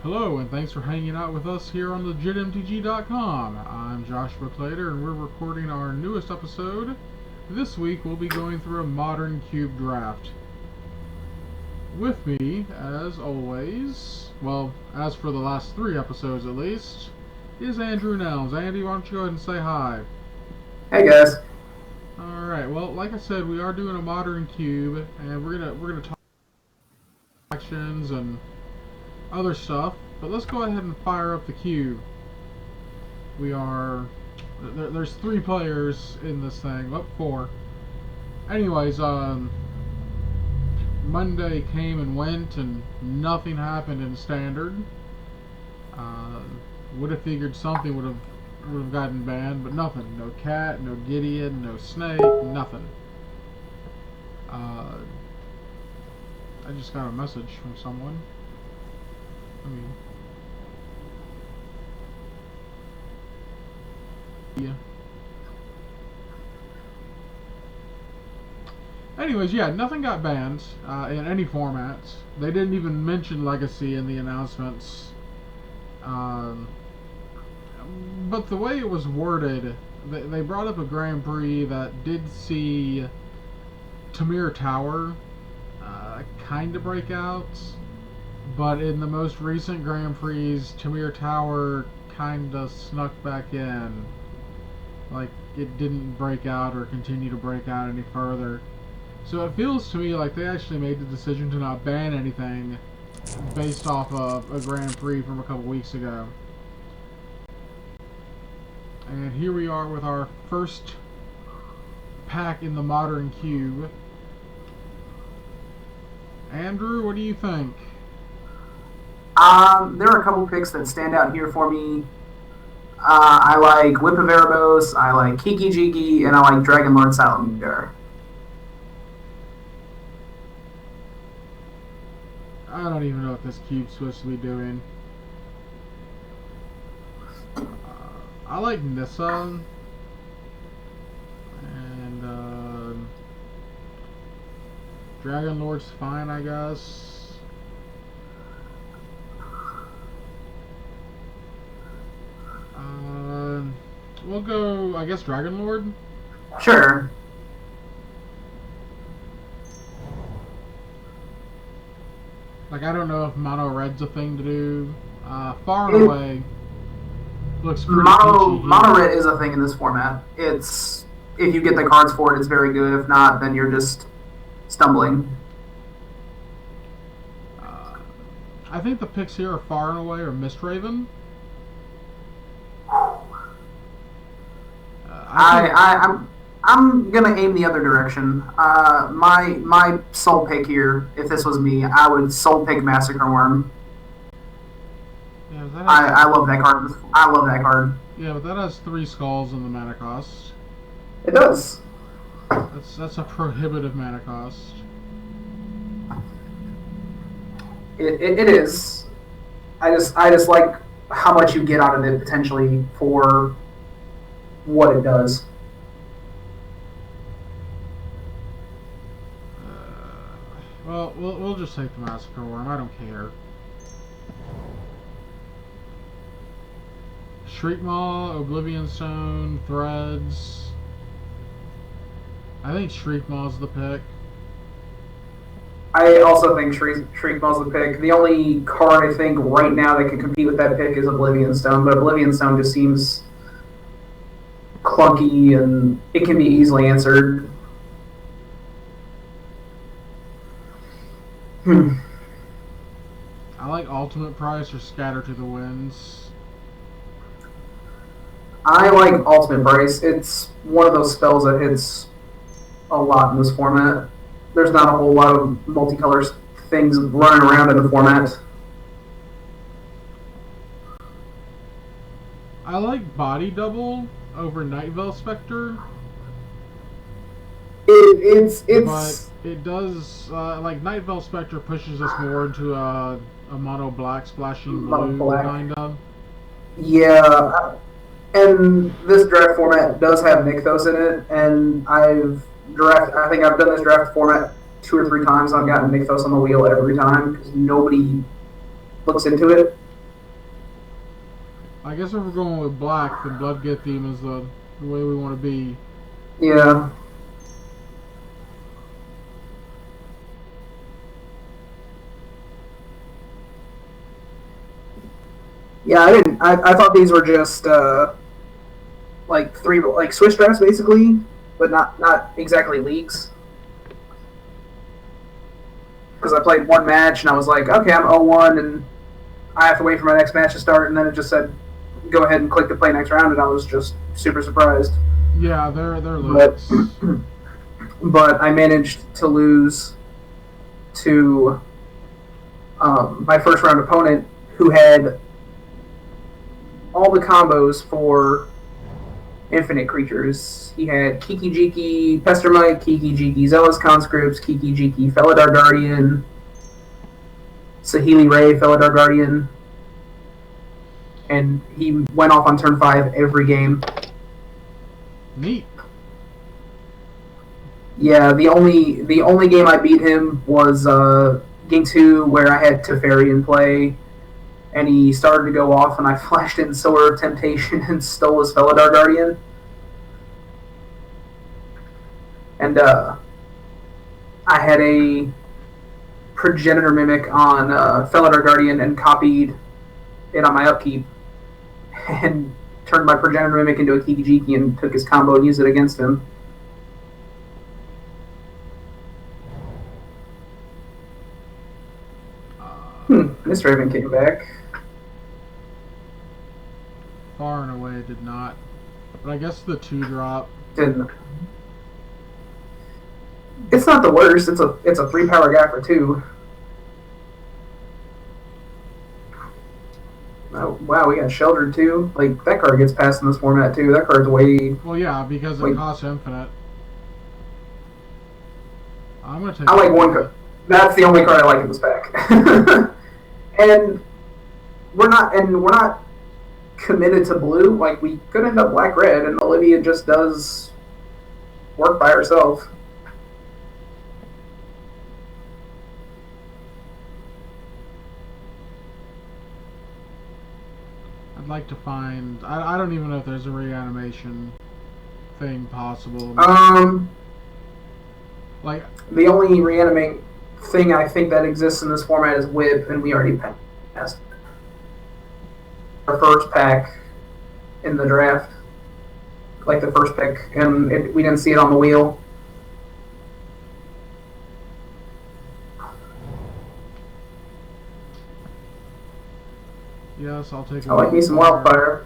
Hello, and thanks for hanging out with us here on legitmtg.com. I'm Joshua Clater, and we're recording our newest episode. This week, we'll be going through a modern cube draft. With me, as always, well, as for the last 3 episodes at least, is Andrew Nelms. Andy, why don't you go ahead and say hi? Hey guys. Alright, well, like I said, we are doing a modern cube, and we're gonna talk actions and other stuff, but let's go ahead and fire up the cube. There's 3 players in this thing. Oh, 4. Anyways, Monday came and went and nothing happened in standard. Would have figured something would have gotten banned, but nothing. No cat, no Gideon, no snake, nothing. I just got a message from someone. Yeah. Anyways, yeah, nothing got banned in any format. They didn't even mention Legacy in the announcements. But the way it was worded, they brought up a Grand Prix that did see Tamir Tower kind of break out. But in the most recent Grand Prix, Tamir Tower kinda snuck back in. Like, it didn't break out or continue to break out any further. So it feels to me like they actually made the decision to not ban anything based off of a Grand Prix from a couple weeks ago. And here we are with our first pack in the modern cube. Andrew, what do you think? There are a couple picks that stand out here for me. I like Whip of Erebos, I like Kiki Jiki, and I like Dragon Lord Salamander. I don't even know what this cube's supposed to be doing. I like Nissa. And Dragon Lord's fine, I guess. We'll go, I guess, Dragon Lord? Sure. Like, I don't know if Mono Red's a thing to do. Far and away, looks pretty peachy. Mono Red is a thing in this format. It's, if you get the cards for it, it's very good. If not, then you're just stumbling. I think the picks here are Far and Away or Mistraven. I'm gonna aim the other direction. My soul pick here, if this was me, I would soul pick Massacre Worm. Yeah, I love that card. I love that card. Yeah, but that has 3 skulls in the mana cost. It does. That's a prohibitive mana cost. It is. I just like how much you get out of it potentially for what it does. Well, we'll just take the Massacre Worm. I don't care. Shriekmaw, Oblivion Stone, Threads. I think Shriekmaw's the pick. I also think Shriekmaw's the pick. The only card I think right now that can compete with that pick is Oblivion Stone, but Oblivion Stone just seems clunky and it can be easily answered. I like Ultimate Price or Scatter to the Winds. I like Ultimate Price. It's one of those spells that hits a lot in this format. There's not a whole lot of multicolor things running around in the format. I like Body Double over Night Veil Spectre. It's But it does, like, Night Veil Spectre pushes us more into a mono black splashing blue, kind of. Yeah, and this draft format does have Nykthos in it, and I think I've done this draft format 2 or 3 times. I've gotten Nykthos on the wheel every time because nobody looks into it. I guess if we're going with black, then Bloodgate theme is the way we want to be. Yeah. Yeah, I didn't. I thought these were just like three like Swiss drafts basically, but not exactly leagues. Because I played one match and I was like, okay, I'm 0-1 and I have to wait for my next match to start, and then it just said, go ahead and click to play next round, and I was just super surprised. Yeah, they're leaks. But I managed to lose to my first round opponent, who had all the combos for infinite creatures. He had Kiki Jiki Pestermite, Kiki Jiki Zealous Conscripts, Kiki Jiki Felidar Guardian, Saheeli Ray Felidar Guardian, and he went off on turn 5 every game. Neat. Yeah, the only game I beat him was game 2, where I had Teferi in play, and he started to go off, and I flashed in Sower of Temptation and stole his Felidar Guardian. And I had a Progenitor Mimic on Felidar Guardian and copied it on my upkeep, and turned my Progenitor Mimic into a Kiki Jiki and took his combo and used it against him. This Raven came back. Far and away did not. But I guess the 2-drop. Didn't. It's not the worst. It's a 3-power guy for 2. Oh, wow, we got Sheltered too. Like, that card gets passed in this format too. That card's way. Well, yeah, because it costs infinite. I'm gonna take. I like one card. That's the only card I like in this pack. And we're not committed to blue. Like, we could end up black red, and Olivia just does work by herself. I'd like to find. I don't even know if there's a reanimation thing possible. Like, the only reanimate thing I think that exists in this format is Whip, and we already passed our first pack in the draft, like the first pick, and we didn't see it on the wheel. yes, I'll take. I like me some Wildfire.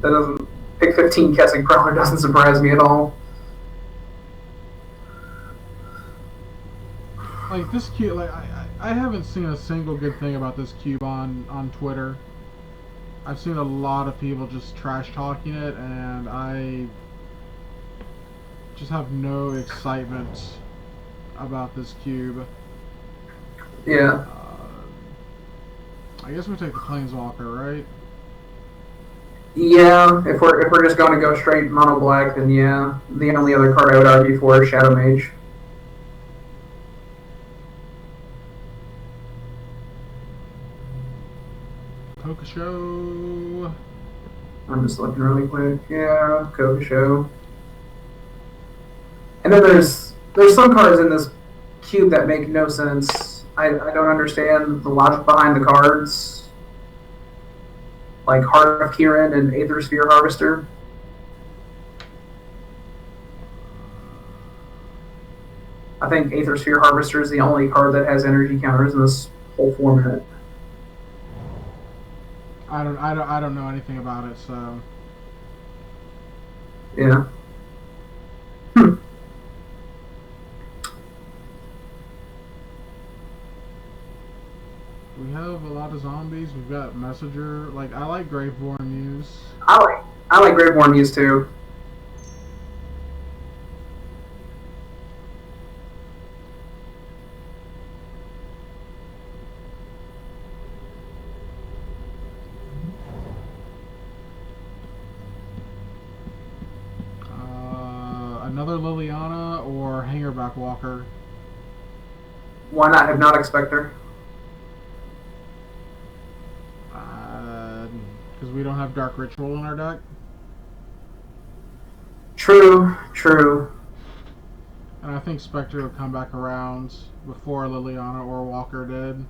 That doesn't. Pick 15 Kessing Prowler doesn't surprise me at all. Like, this cube, like, I haven't seen a single good thing about this cube on Twitter. I've seen a lot of people just trash talking it, and I just have no excitement about this cube. Yeah. I guess we take the Planeswalker, right? Yeah, if we're just going to go straight mono black, then yeah. The only other card I would argue for is Shadow Mage. Kokosho. I'm just looking really quick. Yeah, Kokosho. And then there's some cards in this cube that make no sense. I don't understand the logic behind the cards. Like Heart of Kirin and Aether Sphere Harvester. I think Aether Sphere Harvester is the only card that has energy counters in this whole format. I don't know anything about it, so. Yeah. We have a lot of zombies. We've got Messenger. Like, I like Graveborn Muse. I like Graveborn Muse too. Another Liliana or Hangerback Walker. Why not Hypnotic Spectre? Because we don't have Dark Ritual in our deck. True, true. And I think Spectre would come back around before Liliana or Walker did.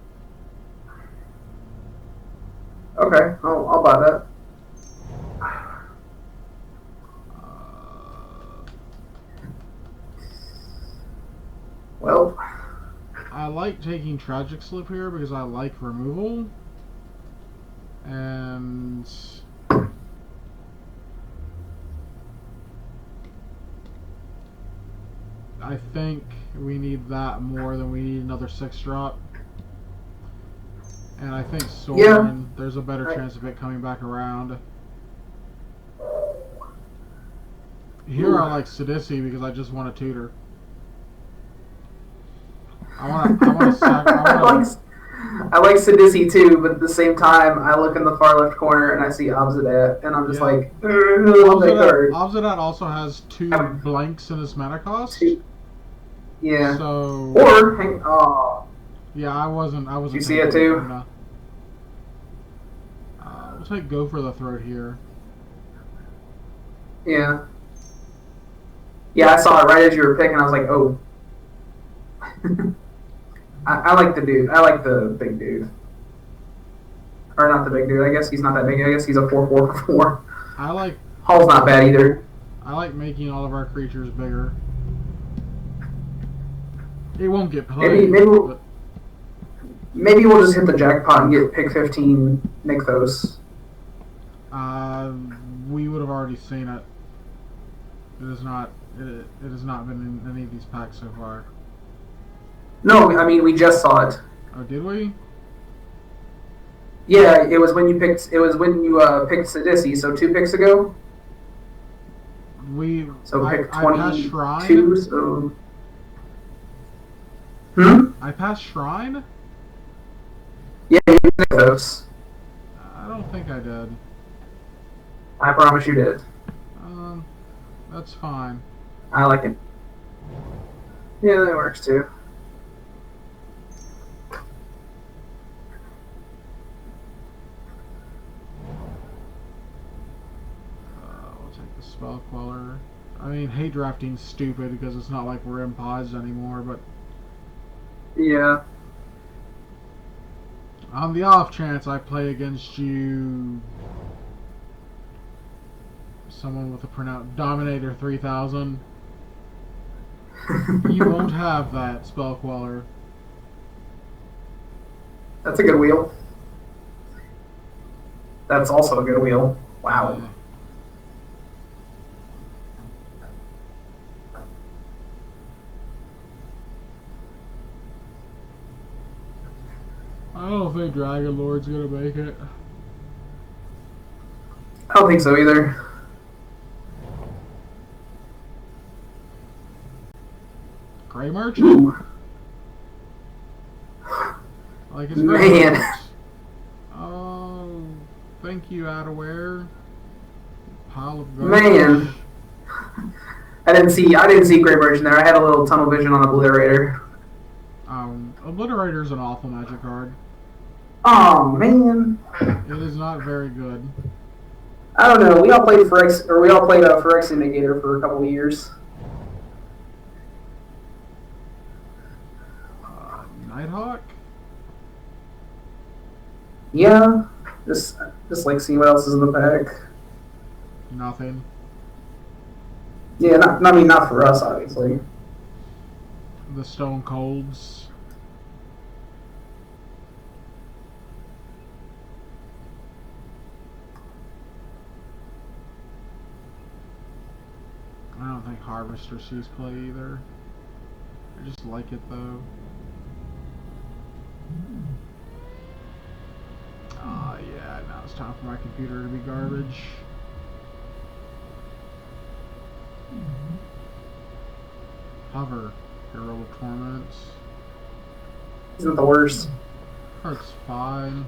Okay, I'll buy that. Well, I like taking Tragic Slip here because I like removal. And I think we need that more than we need another 6-drop. And I think Soren, there's a better chance of it coming back around. Here I like Sidisi because I just want to tutor. I like Sidisi too, but at the same time, I look in the far left corner and I see Obsidat, and I'm just like, Obsidat also has 2 blanks in his mana cost. Yeah. So. Or yeah, I wasn't. You see it too? We'll take Go for the Throat here. Yeah. Yeah, I saw it right as you were picking. I was like, oh. I like the dude. I like the big dude. Or not the big dude. I guess he's not that big. I guess he's a 4/4/4. I like. Hall's not bad either. I like making all of our creatures bigger. It won't get played. Maybe we'll just hit the jackpot and get pick 15 Nykthos. We would have already seen it. It has not. It has not been in any of these packs so far. No, I mean we just saw it. Oh, did we? Yeah, it was when you picked. It was when you picked Sidisi. So 2 picks ago. Pick 22. So. I passed Shrine? Yeah, you did those. I don't think I did. I promise you did. That's fine. I like it. Yeah, that works too. We'll take the Spell Queller. I mean, hate drafting's stupid because it's not like we're in pods anymore, but... Yeah. On the off chance I play against you... someone with a pronounced Dominator 3000, you won't have that Spell Queller. That's a good wheel. That's also a good wheel. Wow. Yeah. I don't think Dragon Lord's gonna make it. I don't think so either. Grey Merchant? Like it's Man. Oh, thank you, Adaware. Pile of garbage. Man. I didn't see Grey Merchant there. I had a little tunnel vision on Obliterator. Obliterator's an awful magic card. Oh man. It is not very good. I don't know. We all played Phyrexian for a couple of years. Nighthawk? Yeah. Just like seeing what else is in the pack. Nothing. Yeah, not for us, obviously. The Stone Colds. I don't think Harvester sees play either. I just like it though. Yeah, now it's time for my computer to be garbage. Hover, Hero of Torments. Isn't the worst. Hurts fine.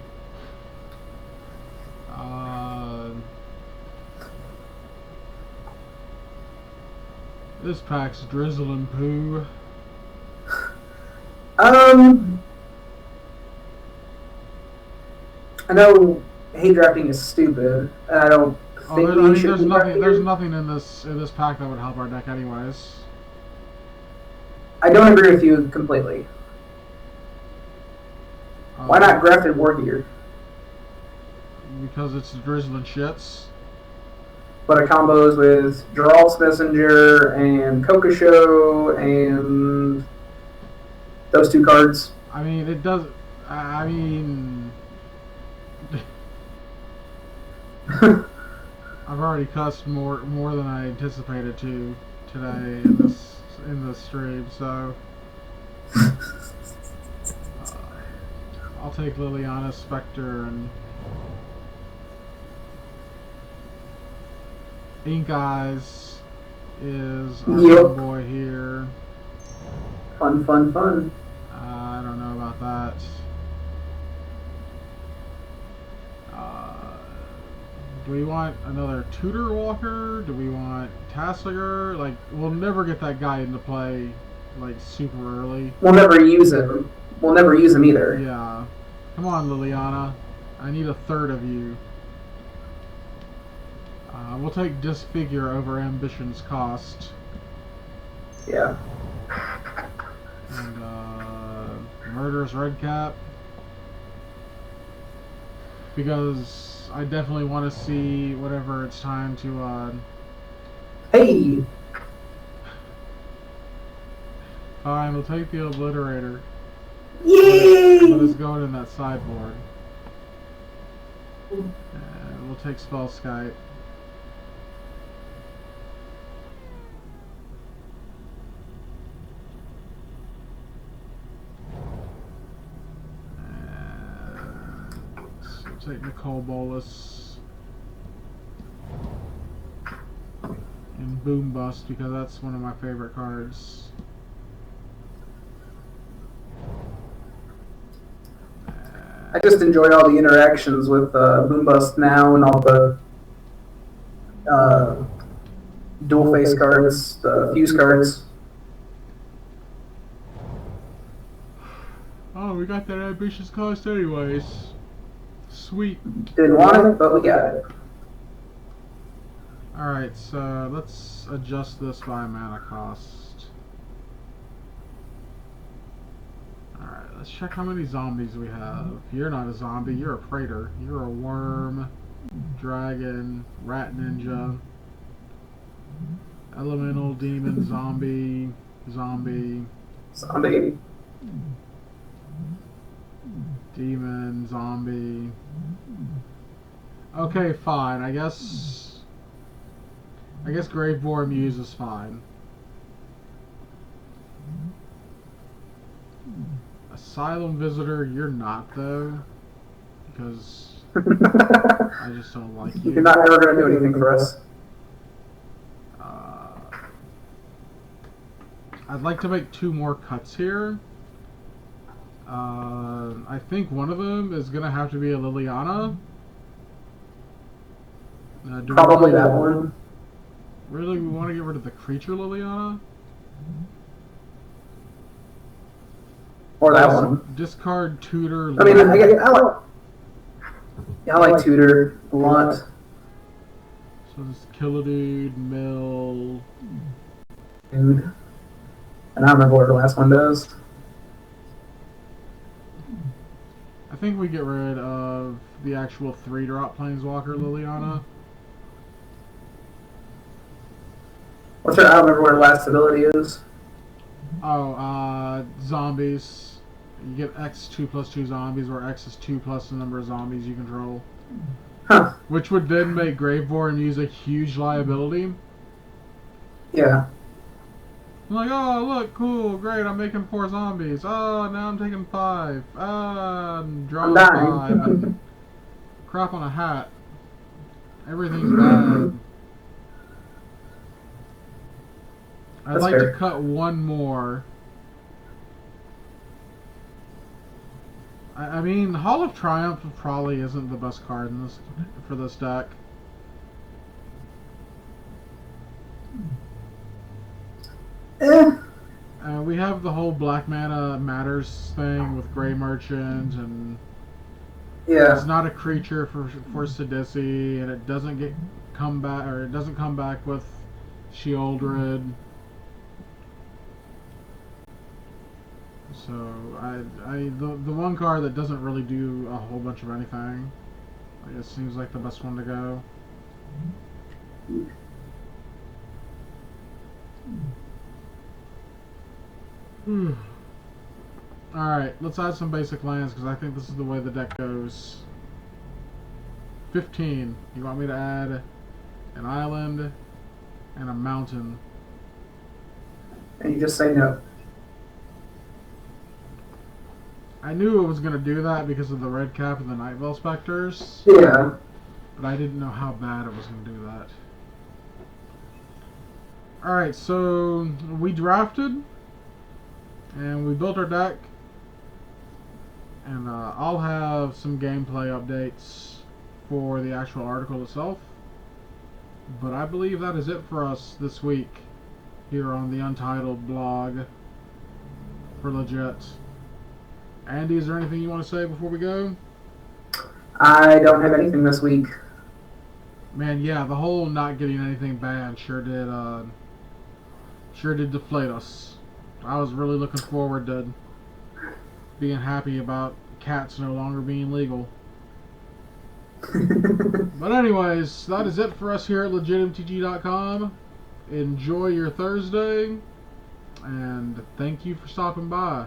This pack's Drizzle and Poo. Um, I know hate drafting is stupid, and I don't Oh, think I we mean, should there's be nothing. drafting There's it. nothing in this pack that would help our deck, anyways. I don't agree with you completely. Why not grafted war gear? Because it's drizzling shits. But it combos with Geralt's Messenger and Kokosho and those two cards. I mean, it does. I mean, I've already cussed more than I anticipated to today in this stream, so I'll take Liliana Spectre and Ink Eyes is our Yep. boy here. Fun, fun, fun. I don't know about that. Do we want another Tutor Walker? Do we want Tasslinger? Like, we'll never get that guy into play, like, super early. We'll never use him. We'll never use him either. Yeah. Come on, Liliana. I need a third of you. We'll take Disfigure over Ambition's Cost. Yeah. And, Murderous Redcap. Because I definitely want to see whatever it's time to, Hey! Fine, we'll take the Obliterator. Yay! Let us go in that sideboard. And we'll take Spellskite. So take Nicole Bolas. And Boom Bust, because that's one of my favorite cards. I just enjoy all the interactions with Boom Bust now and all the dual face cards, the fuse cards. Oh, we got that Ambitious Cost anyways. Sweet. Didn't want it, but we got it. Alright, so let's adjust this by mana cost. Alright, let's check how many zombies we have. You're not a zombie, you're a praetor. You're a worm, dragon, rat ninja, elemental, demon, zombie, zombie, Zombie. demon, zombie. Okay, fine. I guess Gravebore Muse is fine. Asylum Visitor, you're not though, because I just don't like you. You're not ever going to do anything for us. I'd like to make 2 more cuts here. I think one of them is gonna have to be a Liliana. Probably that one. Really, we want to get rid of the creature Liliana? Or that one. Discard Tutor. I mean, I like Tutor a lot. So just kill a dude, mill. Dude. And I don't remember what the last one does. I think we get rid of the actual 3-drop Planeswalker Liliana. What's her? I don't remember what her last ability is. Oh, zombies. You get X 2/2 zombies, where X is 2 plus the number of zombies you control. Huh. Which would then make Gravebore use a huge liability. Yeah. I'm like, oh, look, cool, great, I'm making 4 zombies. Oh, now I'm taking 5. I'm drawing 5. And crap on a hat. Everything's bad. I'd That's like fair. to cut one more. I mean, Hall of Triumph probably isn't the best card in this for this deck. We have the whole Black Mana Matters thing with Grey Merchant, and it's Yeah. not a creature for Sidisi, and it doesn't come back, or it doesn't come back with Sheoldred. So the one card that doesn't really do a whole bunch of anything, I guess, seems like the best one to go. Alright, let's add some basic lands because I think this is the way the deck goes. 15. You want me to add an island and a mountain. And you just say no. I knew it was going to do that because of the red cap and the Night Veil Specters, Yeah. but I didn't know how bad it was going to do that. Alright, so we drafted and we built our deck, and I'll have some gameplay updates for the actual article itself, but I believe that is it for us this week here on the Untitled blog for Legit. Andy, is there anything you want to say before we go? I don't have anything this week. Man, yeah, the whole not getting anything banned sure did deflate us. I was really looking forward to being happy about cats no longer being legal. But anyways, that is it for us here at legitmtg.com. Enjoy your Thursday, and thank you for stopping by.